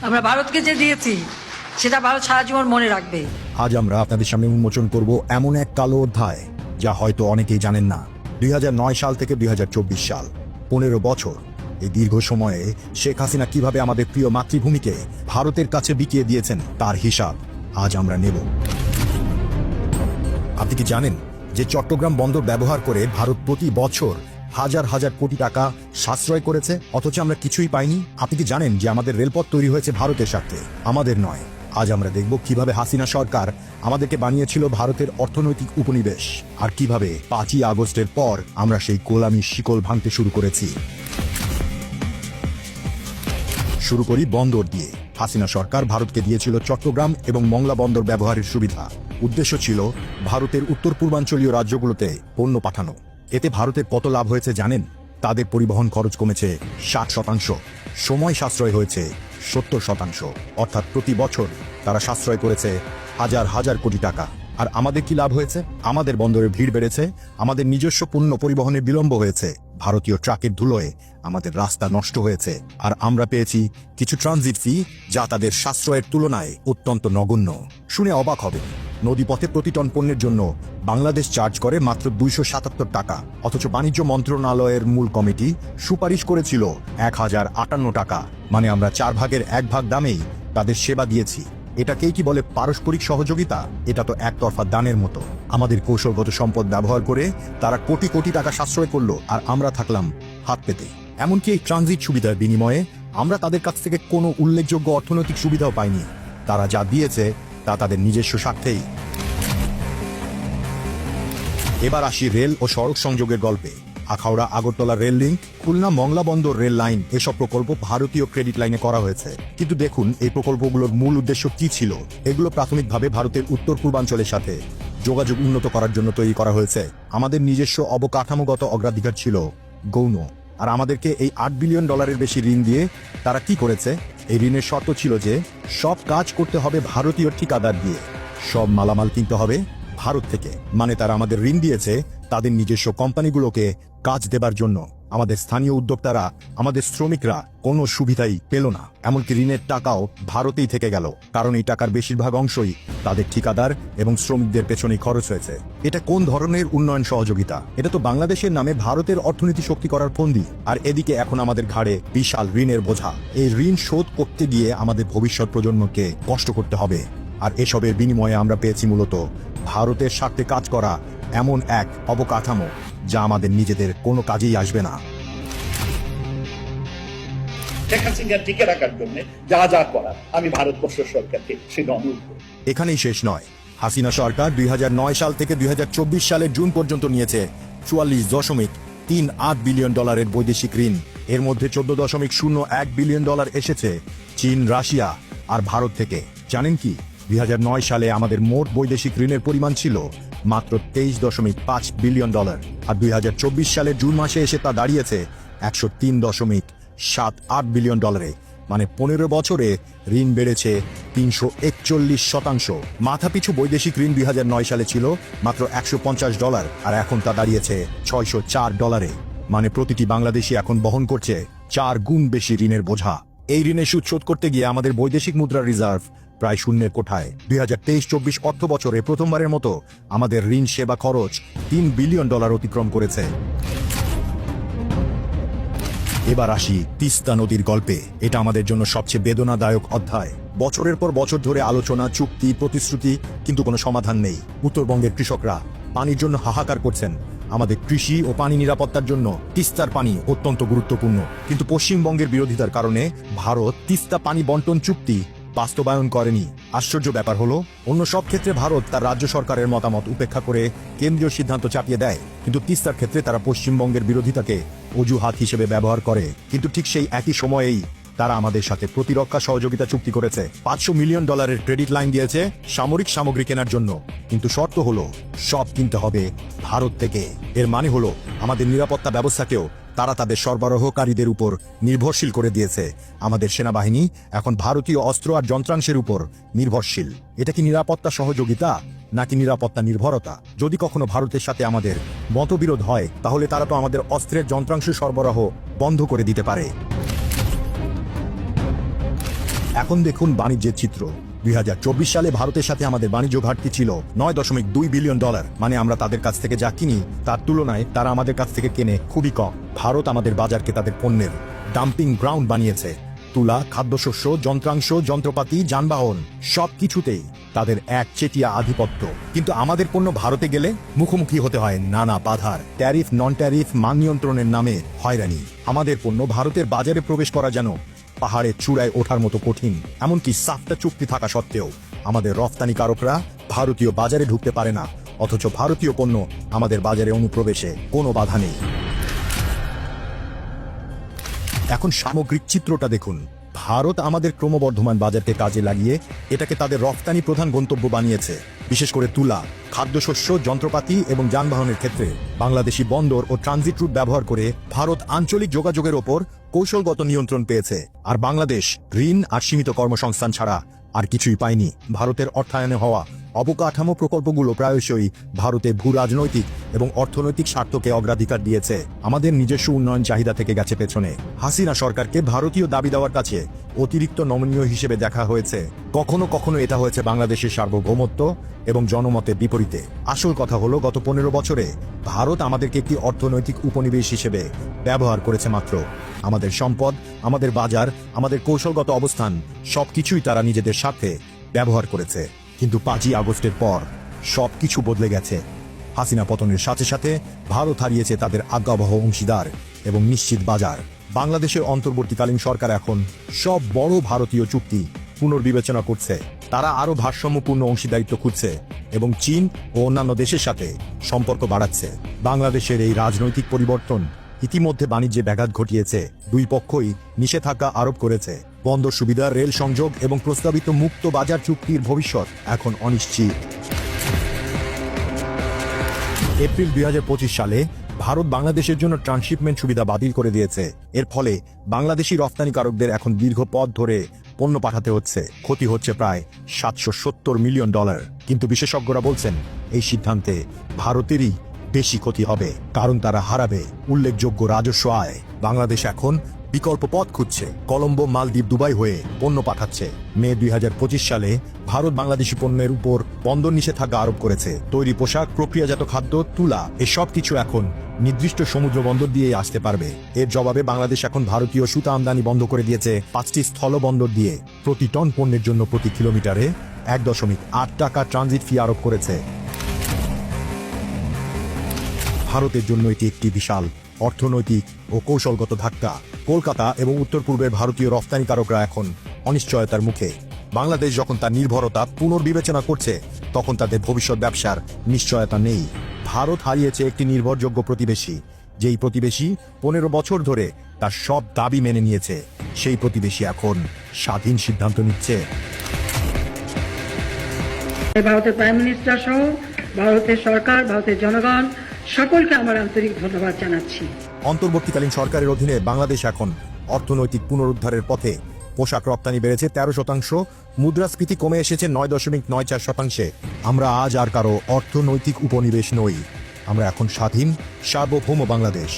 আমরা ভারতকে যে দিয়েছি সেটা ভারত সারা জীবন মনে রাখবে। আজ আমরা আপনাদের সামনে উন্মোচন করব এমন এক কালো অধ্যায় যা হয়তো অনেকেই জানেন না। 2009 সাল থেকে 2024 সাল 15 বছর, এই দীর্ঘ সময়ে শেখ হাসিনা কিভাবে আমাদের প্রিয় মাতৃভূমিকে ভারতের কাছে বিকিয়ে দিয়েছেন তার হিসাব আজ আমরা নেব। আপনি কি জানেন যে চট্টগ্রাম বন্দর ব্যবহার করে ভারত প্রতি বছর হাজার হাজার কোটি টাকা সাশ্রয় করেছে, অথচ আমরা কিছুই পাইনি? আপনি কি জানেন যে আমাদের রেলপথ তৈরি হয়েছে ভারতের স্বার্থে, আমাদের নয়? আজ আমরা দেখব কিভাবে হাসিনা সরকার আমাদেরকে বানিয়েছিল ভারতের অর্থনৈতিক উপনিবেশ, আর কিভাবে 5ই আগস্টের পর আমরা সেই গোলামির শিকল ভাঙতে শুরু করেছি। শুরু করি বন্দর দিয়ে। হাসিনা সরকার ভারতকে দিয়েছিল চট্টগ্রাম এবং মংলা বন্দর ব্যবহারের সুবিধা। উদ্দেশ্য ছিল ভারতের উত্তর পূর্বাঞ্চলীয় রাজ্যগুলোতে পণ্য পাঠানো। এতে ভারতের কত লাভ হয়েছে জানেন? তাদের পরিবহন খরচ কমেছে 60%, সময় সাশ্রয় হয়েছে 70%, অর্থাৎ প্রতি বছর তারা সাশ্রয় করেছে হাজার হাজার কোটি টাকা। আর আমাদের কি লাভ হয়েছে? আমাদের বন্দরে ভিড় বেড়েছে, আমাদের নিজস্ব পণ্য পরিবহনে বিলম্ব হয়েছে, ভারতীয় ট্রাকের ধুলোয় আমাদের রাস্তা নষ্ট হয়েছে, আর আমরা পেয়েছি কিছু ট্রানজিট ফি যা তাদের সাশ্রয়ের তুলনায় অত্যন্ত নগণ্য। শুনে অবাক হবে, নদীপথে প্রতি টন পণ্যের জন্য বাংলাদেশ চার্জ করে মাত্র 277 টাকা, অথচ বাণিজ্য মন্ত্রণালয়ের মূল কমিটি সুপারিশ করেছিল 1058 টাকা। মানে আমরা 4 ভাগের 1 ভাগ দামেই তাদের সেবা দিয়েছি। এটাকেই কি বলে পারস্পরিক সহযোগিতা? এটা তো একতরফা দানের মতো। আমাদের কৌশলগত সম্পদ ব্যবহার করে তারা কোটি কোটি টাকা সাশ্রয় করলো, আর আমরা থাকলাম হাত পেতে। এমনকি এই ট্রানজিট সুবিধার বিনিময়ে আমরা তাদের কাছ থেকে কোনো উল্লেখযোগ্য অর্থনৈতিক সুবিধাও পাইনি। তারা যা দিয়েছে তা তাদের নিজস্ব স্বার্থেই। এবার আসি রেল ও সড়ক সংযোগের গল্পে। আখাউড়া আগরতলা রেল লিঙ্ক, খুলনা মংলা বন্দর রেল লাইন, এসব প্রকল্প ভারতীয় ক্রেডিট লাইনে করা হয়েছে। কিন্তু দেখুন এই প্রকল্পগুলোর মূল উদ্দেশ্য কি ছিল? এগুলো প্রাথমিকভাবে ভারতের উত্তর পূর্বাঞ্চলের সাথে যোগাযোগ উন্নত করার জন্য তৈরি করা হয়েছে। আমাদের নিজস্ব অবকাঠামোগত অগ্রাধিকার ছিল গৌণ। আর আমাদেরকে এই $8 বিলিয়ন বেশি ঋণ দিয়ে তারা কি করেছে? এই ঋণের শর্ত ছিল যে সব কাজ করতে হবে ভারতীয় ঠিকাদার দিয়ে, সব মালামাল কিনতে হবে ভারত থেকে। মানে তারা আমাদের ঋণ দিয়েছে তাদের নিজস্ব কোম্পানিগুলোকে কাজ দেবার জন্য। আমাদের স্থানীয় উদ্যোক্তারা, আমাদের শ্রমিকরা কোনো সুবিধাই পেল না। এমনকি ঋণের টাকাও ভারতেই থেকে গেল, কারণ এই টাকার বেশিরভাগ অংশই তাদের ঠিকাদার এবং শ্রমিকদের পেছনেই খরচ হয়েছে। এটা কোন ধরনের উন্নয়ন সহযোগিতা? এটা তো বাংলাদেশের নামে ভারতের অর্থনীতি শক্তি করার ফন্দি। আর এদিকে এখন আমাদের ঘাড়ে বিশাল ঋণের বোঝা। এই ঋণ শোধ করতে গিয়ে আমাদের ভবিষ্যৎ প্রজন্মকে কষ্ট করতে হবে। আর এসবের বিনিময়ে আমরা পেয়েছি মূলত ভারতের স্বার্থে কাজ করা এমন এক অবকাঠামো যা আমাদের নিজেদের কোনো কাজেই আসবে না। শেখ হাসিনা টিকে রাখার জন্য যা যা করার আমি ভারতবর্ষ সরকারকে সেটা অনুরোধ করি। এখানেই শেষ নয়। হাসিনা সরকার 2009 সাল থেকে 2024 সালের জুন পর্যন্ত নিয়েছে $44.38 বিলিয়ন বৈদেশিক ঋণ। এর মধ্যে $14.01 বিলিয়ন এসেছে চীন, রাশিয়া আর ভারত থেকে। জানেন কি, 2009 সালে আমাদের মোট বৈদেশিক ঋণের পরিমাণ ছিল মাত্র $23.5 বিলিয়ন, আর 2024 সালের জুন মাসে এসে তা দাঁড়িয়েছে $103.78 বিলিয়ন। মানে 15 বছরে ঋণ বেড়েছে 341%। মাথাপিছু বৈদেশিক ঋণ 2009 সালে ছিল মাত্র $150, আর এখন তা দাঁড়িয়েছে $604। মানে প্রতিটি বাংলাদেশি এখন বহন করছে 4 গুণ বেশি ঋণের বোঝা। এই ঋণের সুদ শোধ করতে গিয়ে আমাদের বৈদেশিক মুদ্রার রিজার্ভ প্রায় শূন্যের কোঠায়। 2023-24 অর্থ বছরে প্রথমবারের মতো আমাদের ঋণ সেবা খরচ $3 বিলিয়ন অতিক্রম করেছে। এবার আসি তিস্তা নদীর গল্পে। এটা আমাদের জন্য সবচেয়ে বেদনাদায়ক অধ্যায়। বছরের পর বছর ধরে আলোচনা, চুক্তি, প্রতিশ্রুতি, কিন্তু কোনো সমাধান নেই। উত্তরবঙ্গের কৃষকরা পানির জন্য হাহাকার করছেন। আমাদের কৃষি ও পানি নিরাপত্তার জন্য তিস্তার পানি অত্যন্ত গুরুত্বপূর্ণ। কিন্তু পশ্চিমবঙ্গের বিরোধিতার কারণে ভারত তিস্তা পানি বন্টন চুক্তি বাস্তবায়ন করেনি। আশ্চর্য ব্যাপার হলো, অন্য সব ক্ষেত্রে ভারত তার রাজ্য সরকারের মতামত উপেক্ষা করে কেন্দ্রীয় সিদ্ধান্ত চাপিয়ে দেয়, কিন্তু তিস্তার ক্ষেত্রে তারা পশ্চিমবঙ্গের বিরোধিতাকে অজুহাত হিসেবে ব্যবহার করে। কিন্তু ঠিক সেই একই সময়েই তারা আমাদের সাথে প্রতিরক্ষা সহযোগিতা চুক্তি করেছে। $500 মিলিয়ন ক্রেডিট লাইন দিয়েছে সামরিক সামগ্রী কেনার জন্য, কিন্তু শর্ত হলো সব কিনতে হবে ভারত থেকে। এর মানে হলো আমাদের নিরাপত্তা ব্যবস্থাকেও তারা তাদের সরবরাহকারীদের উপর নির্ভরশীল করে দিয়েছে। আমাদের সেনাবাহিনী এখন ভারতীয় অস্ত্র আর যন্ত্রাংশের উপর নির্ভরশীল। এটা কি নিরাপত্তা সহযোগিতা নাকি নিরাপত্তা নির্ভরতা? যদি কখনো ভারতের সাথে আমাদের মতবিরোধ হয়, তাহলে তারা তো আমাদের অস্ত্রের যন্ত্রাংশ সরবরাহ বন্ধ করে দিতে পারে। এখন দেখুন বাণিজ্যের চিত্র। 2024 সালে ভারতের সাথে আমাদের বাণিজ্য ঘাটতি ছিল $9.2 বিলিয়ন। মানে আমরা তাদের কাছ থেকে যা কিনি তার তুলনায় তারা আমাদের কাছ থেকে কেনে খুবই কম। ভারত আমাদের বাজারকে তাদের পণ্যের ডাম্পিং গ্রাউন্ড বানিয়েছে। তুলা, খাদ্যশস্য, যন্ত্রাংশ, যন্ত্রপাতি, যানবাহন সবকিছুতেই তাদের একচেটিয়া আধিপত্য। কিন্তু আমাদের পণ্য ভারতে গেলে মুখোমুখি হতে হয় নানা বাধার। ট্যারিফ, নন ট্যারিফ, মান নিয়ন্ত্রণের নামে হয়রানি। আমাদের পণ্য ভারতের বাজারে প্রবেশ করা যেন পাহাড়ের চূড়ায় ওঠার মতো কঠিন। এমনকি সাফটা চুক্তি থাকা সত্ত্বেও আমাদের রফতানিকারকরা ভারতীয় বাজারে ঢুকতে পারে না, অথচ ভারতীয় পণ্য আমাদের বাজারে অনুপ্রবেশে কোনো বাধা নেই। এখন সামগ্রিক চিত্রটা দেখুন। ভারত আমাদের ক্রমবর্ধমান বাজারকে কাজে লাগিয়ে এটাকে তাদের রফতানি প্রধান গন্তব্য বানিয়েছে। বিশেষ করে তুলা, খাদ্যশস্য, যন্ত্রপাতি এবং যানবাহনের ক্ষেত্রে বাংলাদেশি বন্দর ও ট্রানজিট রুট ব্যবহার করে ভারত আঞ্চলিক যোগাযোগের ওপর কৌশলগত নিয়ন্ত্রণ পেয়েছে। আর বাংলাদেশ ঋণ আর সীমিত কর্মসংস্থান ছাড়া আর কিছুই পায়নি। ভারতের অর্থায়নে হওয়া অবকাঠামো প্রকল্পগুলো প্রায়শই ভারতে ভূ রাজনৈতিক এবং অর্থনৈতিক স্বার্থকে অগ্রাধিকার দিয়েছে, আমাদের নিজস্ব উন্নয়ন চাহিদা থেকে গেছে পেছনে। হাসিনা সরকারকে ভারতীয় দাবি দেওয়ার কাছে অতিরিক্ত নমনীয় হিসেবে দেখা হয়েছে। কখনো কখনো এটা হয়েছে বাংলাদেশের সার্বভৌমত্ব এবং জনমতের বিপরীতে। আসল কথা হলো, গত 15 বছরে ভারত আমাদেরকে একটি অর্থনৈতিক উপনিবেশ হিসেবে ব্যবহার করেছে মাত্র। আমাদের সম্পদ, আমাদের বাজার, আমাদের কৌশলগত অবস্থান সবকিছুই তারা নিজেদের স্বার্থে ব্যবহার করেছে। কিন্তু 5ই আগস্টের পর সবকিছু বদলে গেছে। হাসিনা পতনের সাথে সাথে ভারত হারিয়েছে তাদের আজ্ঞাবহ অংশীদার এবং নিশ্চিত বাজার। বাংলাদেশের অন্তর্বর্তীকালীন সরকার এখন সব বড় ভারতীয় চুক্তি পুনর্বিবেচনা করছে। তারা আরো ভারসাম্যপূর্ণ অংশীদারিত্ব খুঁজছে এবং চীন ও অন্যান্য দেশের সাথে সম্পর্ক বাড়াচ্ছে। বাংলাদেশের এই রাজনৈতিক পরিবর্তন ইতিমধ্যে বাণিজ্যে ব্যাঘাত ঘটিয়েছে। দুই পক্ষই নিষেধাজ্ঞা আরোপ করেছে। বন্দর সুবিধা, রেল সংযোগ এবং প্রস্তাবিত মুক্ত বাজার চুক্তির ভবিষ্যৎ এখন অনিশ্চিত। এপ্রিল 2025 সালে ভারত বাংলাদেশের জন্য ট্রান্সশিপমেন্ট সুবিধা বাতিল করে দিয়েছে। এর ফলে বাংলাদেশি রফতানিকারকদের এখন দীর্ঘ পথ ধরে পণ্য পাঠাতে হচ্ছে। ক্ষতি হচ্ছে প্রায় $770 মিলিয়ন। কিন্তু বিশেষজ্ঞরা বলছেন এই সিদ্ধান্তে ভারতেরই বেশি ক্ষতি হবে, কারণ তারা হারাবে উল্লেখযোগ্য রাজস্ব আয়। বাংলাদেশ এখন বিকল্প পথ খুঁজছে। কলম্বো, মালদ্বীপ, দুবাই হয়ে পণ্য পাঠাচ্ছে। মে 2025 সালে ভারত বাংলাদেশি পণ্যের উপর বন্দর নিষেধাজ্ঞা আরোপ করেছে। তৈরি পোশাক, প্রক্রিয়াজাত খাদ্য, তুলা এসব কিছু এখন নির্দিষ্ট সমুদ্র বন্দর দিয়েই আসতে পারবে। এর জবাবে বাংলাদেশ এখন ভারতীয় সুতা আমদানি বন্ধ করে দিয়েছে 5টি স্থল বন্দর দিয়ে। প্রতি টন পণ্যের জন্য প্রতি কিলোমিটারে 1.8 টাকা ট্রানজিট ফি আরোপ করেছে। ভারতের জন্য এটি একটি বিশাল অর্থনৈতিক ও কৌশলগত ধাক্কা। কলকাতা এবং উত্তর পূর্বের ভারতীয় রফতানিকারকরা এখন অনিশ্চয়তার মুখে। বাংলাদেশ যখন তার নির্ভরতা পুনর্বিবেচনা করছে, তখন তাদের ভবিষ্যৎ ব্যবসার নিশ্চয়তা নেই। ভারত হারিয়েছে একটি নির্ভরযোগ্য প্রতিবেশী, যেই প্রতিবেশী 15 বছর ধরে তার সব দাবি মেনে নিয়েছে। সেই প্রতিবেশী এখন স্বাধীন সিদ্ধান্ত নিচ্ছে। ভারতের প্রাইম মিনিস্টার সহ ভারতের সরকার, ভারতের জনগণ সকলকে আমার আন্তরিক ধন্যবাদ জানাচ্ছি। অন্তর্বর্তীকালীন সরকারের অধীনে বাংলাদেশ এখন অর্থনৈতিক পুনরুদ্ধারের পথে। পোশাক রপ্তানি বেড়েছে 13%, মুদ্রাস্ফীতি কমে এসেছে 9.94%। আমরা আজ আর কারো অর্থনৈতিক উপনিবেশ নই। আমরা এখন স্বাধীন সার্বভৌম বাংলাদেশ।